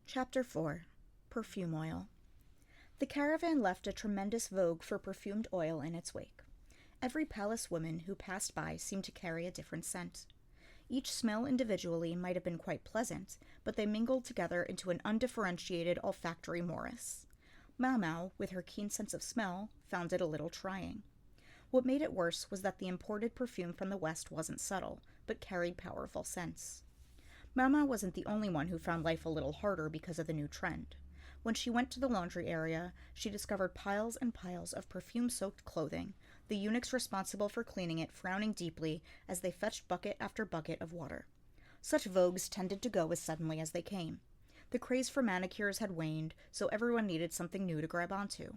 Chapter 4. Perfume Oil. The caravan left a tremendous vogue for perfumed oil in its wake. Every palace woman who passed by seemed to carry a different scent. Each smell individually might have been quite pleasant, but they mingled together into an undifferentiated olfactory morass. Mau Mau, with her keen sense of smell, found it a little trying. What made it worse was that the imported perfume from the West wasn't subtle, but carried powerful scents. Mau Mau wasn't the only one who found life a little harder because of the new trend. When she went to the laundry area, she discovered piles and piles of perfume-soaked clothing, the eunuchs responsible for cleaning it frowning deeply as they fetched bucket after bucket of water. Such vogues tended to go as suddenly as they came. The craze for manicures had waned, so everyone needed something new to grab onto.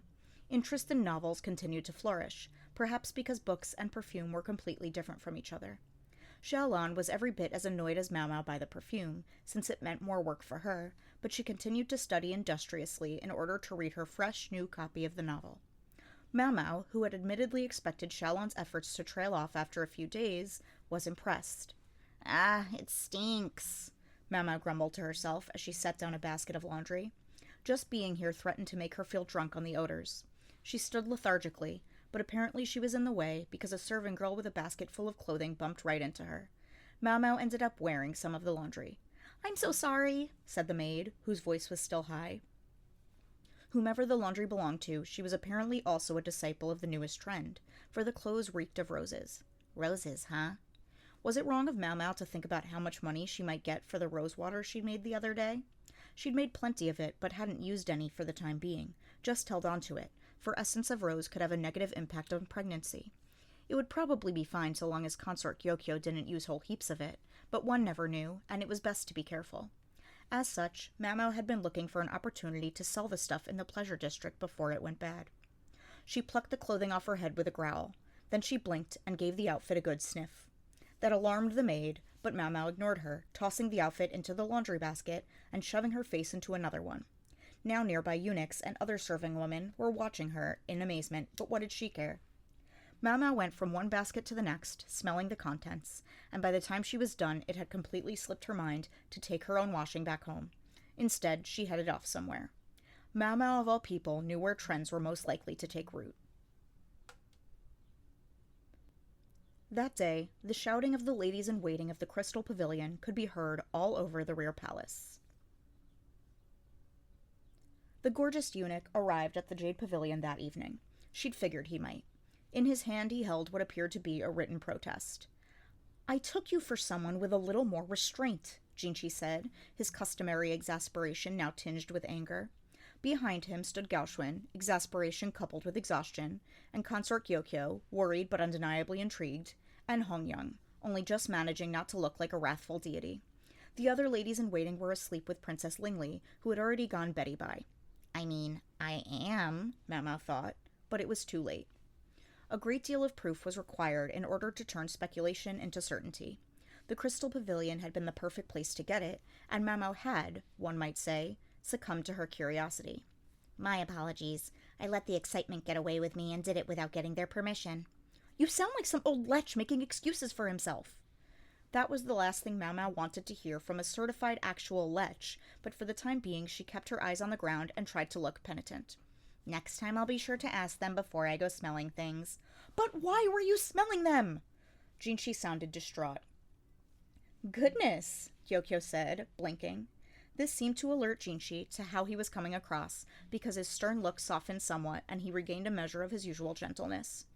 Interest in novels continued to flourish, perhaps because books and perfume were completely different from each other. Xiaolan was every bit as annoyed as Mau Mau by the perfume, since it meant more work for her, but she continued to study industriously in order to read her fresh, new copy of the novel. Mau Mau, who had admittedly expected Xiaolan's efforts to trail off after a few days, was impressed. "Ah, it stinks," Mau Mau grumbled to herself as she set down a basket of laundry. Just being here threatened to make her feel drunk on the odors. She stood lethargically, but apparently she was in the way because a serving girl with a basket full of clothing bumped right into her. Mau Mau ended up wearing some of the laundry. "I'm so sorry," said the maid, whose voice was still high. Whomever the laundry belonged to, she was apparently also a disciple of the newest trend, for the clothes reeked of roses. Roses, huh? Was it wrong of Mau Mau to think about how much money she might get for the rose water she'd made the other day? She'd made plenty of it, but hadn't used any for the time being, just held on to it, for essence of rose could have a negative impact on pregnancy. It would probably be fine so long as Consort Gyokyo didn't use whole heaps of it, but one never knew, and it was best to be careful. As such, Mau Mau had been looking for an opportunity to sell the stuff in the pleasure district before it went bad. She plucked the clothing off her head with a growl. Then she blinked and gave the outfit a good sniff. That alarmed the maid, but Mau Mau ignored her, tossing the outfit into the laundry basket and shoving her face into another one. Now nearby eunuchs and other serving women were watching her in amazement, but what did she care? Mau Mau went from one basket to the next, smelling the contents, and by the time she was done, it had completely slipped her mind to take her own washing back home. Instead, she headed off somewhere. Mau Mau, of all people, knew where trends were most likely to take root. That day, the shouting of the ladies-in-waiting of the Crystal Pavilion could be heard all over the rear palace. The gorgeous eunuch arrived at the Jade Pavilion that evening. She'd figured he might. In his hand he held what appeared to be a written protest. "I took you for someone with a little more restraint," Jinchi said, his customary exasperation now tinged with anger. Behind him stood Gaoxuan, exasperation coupled with exhaustion, and Consort Gyokyo, worried but undeniably intrigued, and Hongyang, only just managing not to look like a wrathful deity. The other ladies-in-waiting were asleep with Princess Lingli, who had already gone Betty by. I am, Mau Mau thought, but it was too late. A great deal of proof was required in order to turn speculation into certainty. The Crystal Pavilion had been the perfect place to get it, and Mau Mau had, one might say, succumbed to her curiosity. "My apologies. I let the excitement get away with me and did it without getting their permission." "You sound like some old lech making excuses for himself." That was the last thing Mau Mau wanted to hear from a certified actual lech, but for the time being she kept her eyes on the ground and tried to look penitent. "Next time I'll be sure to ask them before I go smelling things." "But why were you smelling them?" Jinchi sounded distraught. "Goodness," Gyokyo said, blinking. This seemed to alert Jinchi to how he was coming across, because his stern look softened somewhat and he regained a measure of his usual gentleness.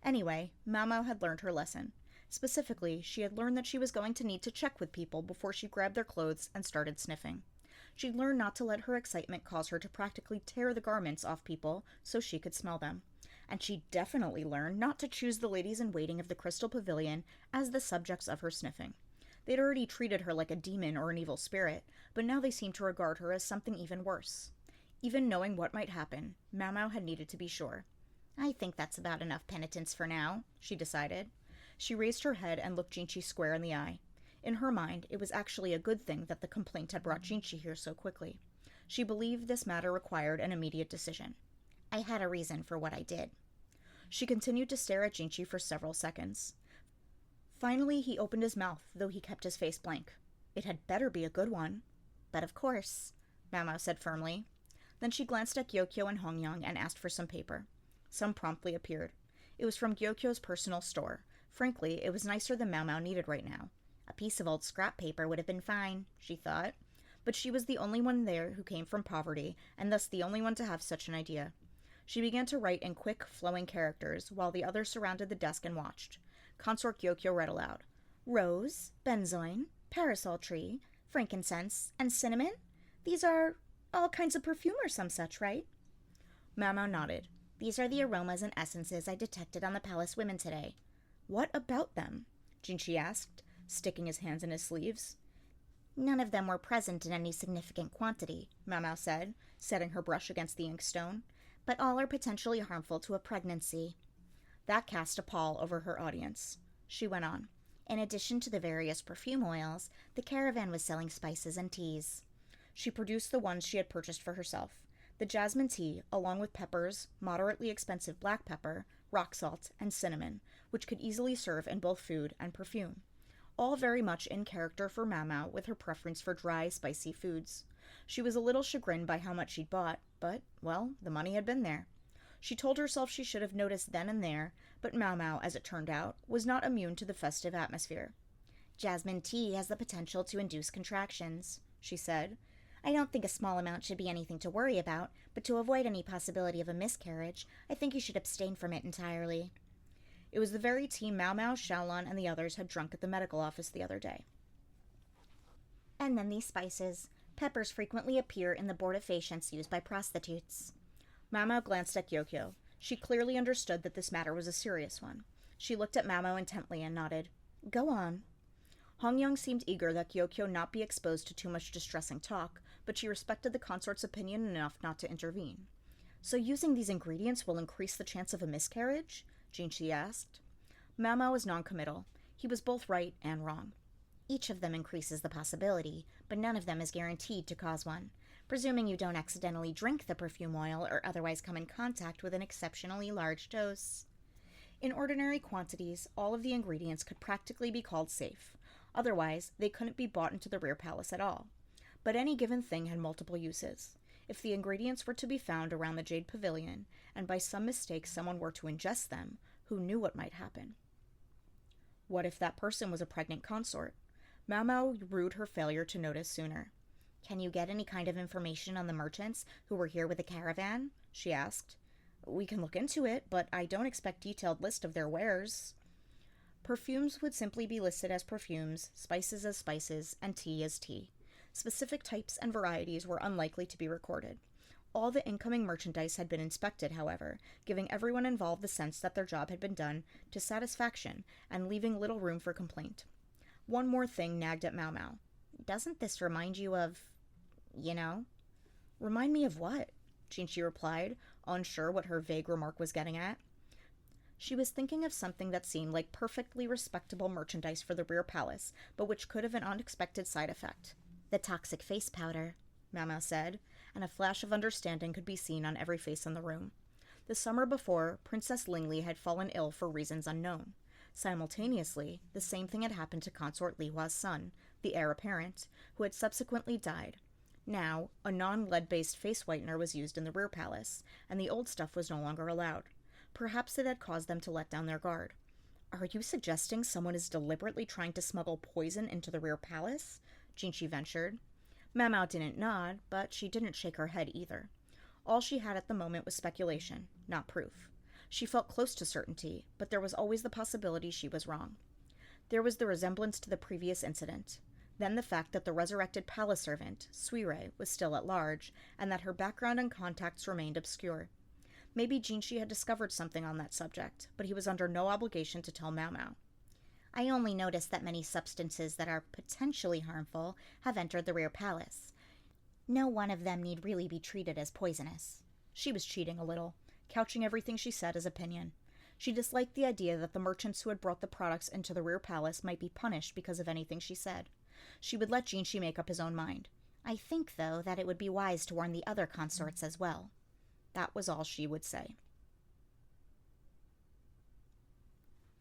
Anyway, Mau Mau had learned her lesson. Specifically, she had learned that she was going to need to check with people before she grabbed their clothes and started sniffing. She'd learned not to let her excitement cause her to practically tear the garments off people so she could smell them. And she definitely learned not to choose the ladies-in-waiting of the Crystal Pavilion as the subjects of her sniffing. They'd already treated her like a demon or an evil spirit, but now they seemed to regard her as something even worse. Even knowing what might happen, Mau Mau had needed to be sure. "I think that's about enough penitence for now," she decided. She raised her head and looked Jinchi square in the eye. In her mind, it was actually a good thing that the complaint had brought Jinchi here so quickly. She believed this matter required an immediate decision. "I had a reason for what I did." She continued to stare at Jinchi for several seconds. Finally, he opened his mouth, though he kept his face blank. It had better be a good one. "But of course," Mau Mau said firmly. Then she glanced at Gyokyo and Hongyang and asked for some paper. Some promptly appeared. It was from Gyokyo's personal store. Frankly, it was nicer than Mau Mau needed right now. A piece of old scrap paper would have been fine, she thought. But she was the only one there who came from poverty, and thus the only one to have such an idea. She began to write in quick, flowing characters, while the others surrounded the desk and watched. Consort Gyokyo read aloud. Rose, benzoin, parasol tree, frankincense, and cinnamon? These are all kinds of perfume or some such, right? Mau Mau nodded. These are the aromas and essences I detected on the palace women today. What about them? Jinchi asked, sticking his hands in his sleeves. None of them were present in any significant quantity, Mau Mau said, setting her brush against the inkstone. But all are potentially harmful to a pregnancy. That cast a pall over her audience. She went on. In addition to the various perfume oils, the caravan was selling spices and teas. She produced the ones she had purchased for herself. The jasmine tea, along with peppers, moderately expensive black pepper, rock salt, and cinnamon, which could easily serve in both food and perfume. All very much in character for Mau Mau, with her preference for dry, spicy foods. She was a little chagrined by how much she'd bought, but, well, the money had been there. She told herself she should have noticed then and there, but Mau Mau, as it turned out, was not immune to the festive atmosphere. Jasmine tea has the potential to induce contractions, she said. I don't think a small amount should be anything to worry about, but to avoid any possibility of a miscarriage, I think you should abstain from it entirely. It was the very tea Mau Mau, Xiaolan, and the others had drunk at the medical office the other day. And then these spices. Peppers frequently appear in the abortifacients used by prostitutes. Mau Mau glanced at Gyokyo. She clearly understood that this matter was a serious one. She looked at Mau Mau intently and nodded. Go on. Hongyang seemed eager that Gyokyo not be exposed to too much distressing talk, but she respected the consort's opinion enough not to intervene. So using these ingredients will increase the chance of a miscarriage? Jinchi asked. Mau Mau was noncommittal. He was both right and wrong. Each of them increases the possibility, but none of them is guaranteed to cause one, presuming you don't accidentally drink the perfume oil or otherwise come in contact with an exceptionally large dose. In ordinary quantities, all of the ingredients could practically be called safe. Otherwise, they couldn't be bought into the rear palace at all. But any given thing had multiple uses. If the ingredients were to be found around the Jade Pavilion, and by some mistake someone were to ingest them, who knew what might happen? What if that person was a pregnant consort? Mau Mau rued her failure to notice sooner. Can you get any kind of information on the merchants who were here with the caravan? She asked. We can look into it, but I don't expect detailed list of their wares. Perfumes would simply be listed as perfumes, spices as spices, and tea as tea. Specific types and varieties were unlikely to be recorded. All the incoming merchandise had been inspected, however, giving everyone involved the sense that their job had been done to satisfaction and leaving little room for complaint. One more thing nagged at Mau Mau. Doesn't this remind you of, Remind me of what? Jinchi replied, unsure what her vague remark was getting at. She was thinking of something that seemed like perfectly respectable merchandise for the rear palace, but which could have an unexpected side effect. The toxic face powder, Mau Mau said, and a flash of understanding could be seen on every face in the room. The summer before, Princess Lingli had fallen ill for reasons unknown. Simultaneously, the same thing had happened to Consort Lihua's son, the heir apparent, who had subsequently died. Now, a non-lead-based face whitener was used in the rear palace, and the old stuff was no longer allowed. Perhaps it had caused them to let down their guard. Are you suggesting someone is deliberately trying to smuggle poison into the rear palace? Jinchi ventured. Mau Mau didn't nod, but she didn't shake her head either. All she had at the moment was speculation, not proof. She felt close to certainty, but there was always the possibility she was wrong. There was the resemblance to the previous incident. Then the fact that the resurrected palace servant, Suire, was still at large, and that her background and contacts remained obscure. Maybe Jinchi had discovered something on that subject, but he was under no obligation to tell Mau Mau. I only noticed that many substances that are potentially harmful have entered the rear palace. No one of them need really be treated as poisonous. She was cheating a little, couching everything she said as opinion. She disliked the idea that the merchants who had brought the products into the rear palace might be punished because of anything she said. She would let Jinchi make up his own mind. I think, though, that it would be wise to warn the other consorts as well. That was all she would say.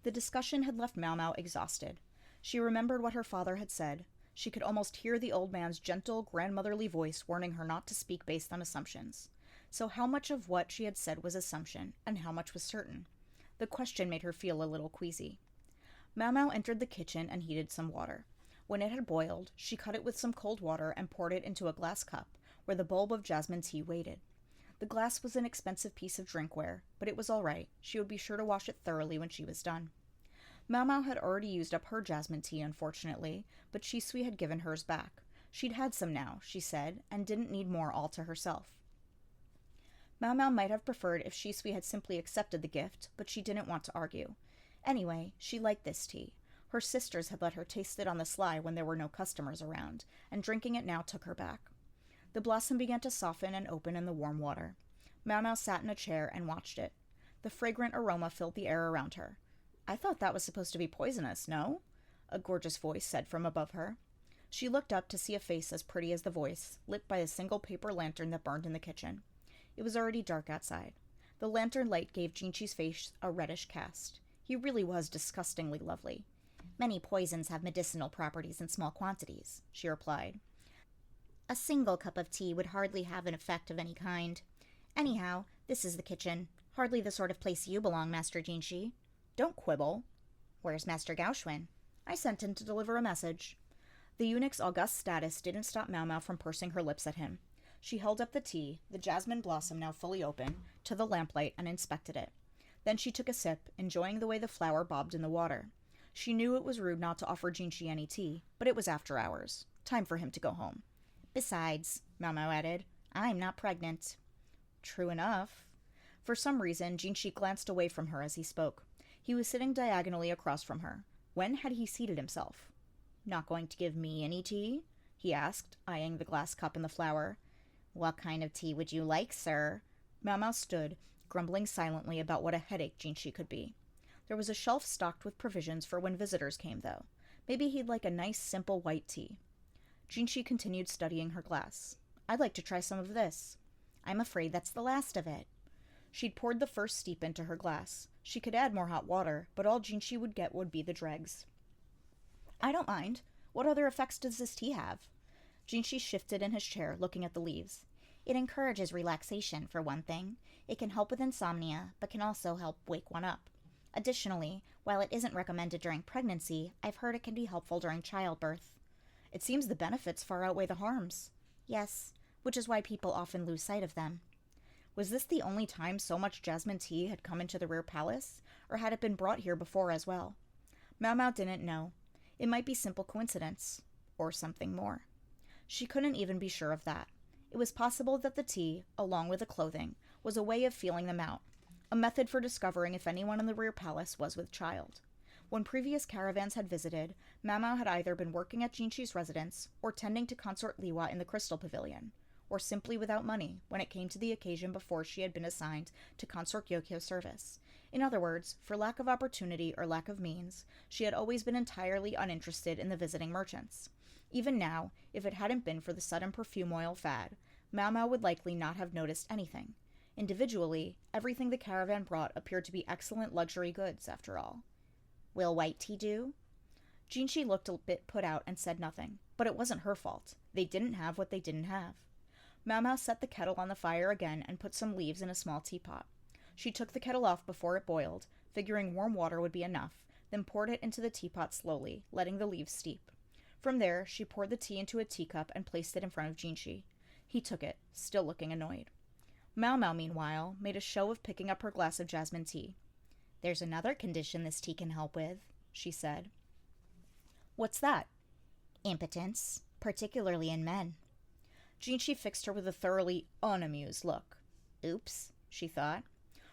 The discussion had left Mau Mau exhausted. She remembered what her father had said. She could almost hear the old man's gentle, grandmotherly voice warning her not to speak based on assumptions. So how much of what she had said was assumption, and how much was certain? The question made her feel a little queasy. Mau Mau entered the kitchen and heated some water. When it had boiled, she cut it with some cold water and poured it into a glass cup, where the bulb of jasmine tea waited. The glass was an expensive piece of drinkware, but it was all right. She would be sure to wash it thoroughly when she was done. Mau Mau had already used up her jasmine tea, unfortunately, but ch4 had given hers back. She'd had some now, she said, and didn't need more all to herself. Mau Mau might have preferred if ch4 had simply accepted the gift, but she didn't want to argue. Anyway, she liked this tea. Her sisters had let her taste it on the sly when there were no customers around, and drinking it now took her back. The blossom began to soften and open in the warm water. Mau Mau sat in a chair and watched it. The fragrant aroma filled the air around her. "I thought that was supposed to be poisonous, no?" a gorgeous voice said from above her. She looked up to see a face as pretty as the voice, lit by a single paper lantern that burned in the kitchen. It was already dark outside. The lantern light gave Jinchi's face a reddish cast. He really was disgustingly lovely. "Many poisons have medicinal properties in small quantities," she replied. "A single cup of tea would hardly have an effect of any kind. Anyhow, this is the kitchen. Hardly the sort of place you belong, Master Jinchi." "Don't quibble." "Where's Master Gaoxuan?" "I sent him to deliver a message." The eunuch's august status didn't stop Mau Mau from pursing her lips at him. She held up the tea, the jasmine blossom now fully open, to the lamplight and inspected it. Then she took a sip, enjoying the way the flower bobbed in the water. She knew it was rude not to offer Jinchi any tea, but it was after hours. Time for him to go home. "Besides," Mau Mau added, "I'm not pregnant." True enough. For some reason, Jinchi glanced away from her as he spoke. He was sitting diagonally across from her. When had he seated himself? "Not going to give me any tea?" he asked, eyeing the glass cup and the flower. "What kind of tea would you like, sir?" Mau Mau stood, grumbling silently about what a headache Jinchi could be. There was a shelf stocked with provisions for when visitors came, though. Maybe he'd like a nice, simple white tea. Jinchi continued studying her glass. "I'd like to try some of this." "I'm afraid that's the last of it." She'd poured the first steep into her glass. She could add more hot water, but all Jinchi would get would be the dregs. "I don't mind. What other effects does this tea have?" Jinchi shifted in his chair, looking at the leaves. "It encourages relaxation, for one thing. It can help with insomnia, but can also help wake one up. Additionally, while it isn't recommended during pregnancy, I've heard it can be helpful during childbirth." "It seems the benefits far outweigh the harms." "Yes, which is why people often lose sight of them." Was this the only time so much jasmine tea had come into the rear palace, or had it been brought here before as well? Mau Mau didn't know. It might be simple coincidence, or something more. She couldn't even be sure of that. It was possible that the tea, along with the clothing, was a way of feeling them out, a method for discovering if anyone in the rear palace was with child. When previous caravans had visited, Mau Mau had either been working at Jinchi's residence, or tending to Consort Liwa in the Crystal Pavilion, or simply without money when it came to the occasion before she had been assigned to Consort Gyokyo's service. In other words, for lack of opportunity or lack of means, she had always been entirely uninterested in the visiting merchants. Even now, if it hadn't been for the sudden perfume oil fad, Mau Mau would likely not have noticed anything. Individually, everything the caravan brought appeared to be excellent luxury goods, after all. "Will white tea do?" Jinchi looked a bit put out and said nothing, but it wasn't her fault. They didn't have what they didn't have. Mau Mau set the kettle on the fire again and put some leaves in a small teapot. She took the kettle off before it boiled, figuring warm water would be enough, then poured it into the teapot slowly, letting the leaves steep. From there, she poured the tea into a teacup and placed it in front of Jinchi. He took it, still looking annoyed. Mau Mau, meanwhile, made a show of picking up her glass of jasmine tea. "There's another condition this tea can help with," she said. "What's that?" "Impotence, particularly in men." Jinchi fixed her with a thoroughly unamused look. Oops, she thought.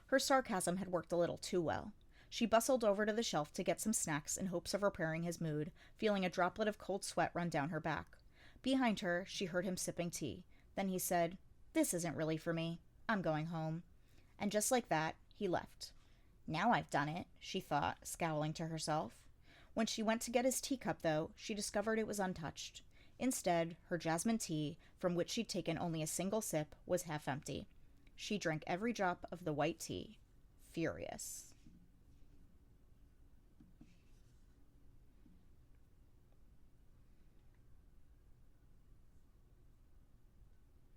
Her sarcasm had worked a little too well. She bustled over to the shelf to get some snacks in hopes of repairing his mood, feeling a droplet of cold sweat run down her back. Behind her, she heard him sipping tea. Then he said, "This isn't really for me. I'm going home." And just like that, he left. Now I've done it, she thought, scowling to herself. When she went to get his teacup, though, she discovered it was untouched. Instead, her jasmine tea, from which she'd taken only a single sip, was half empty. She drank every drop of the white tea, furious.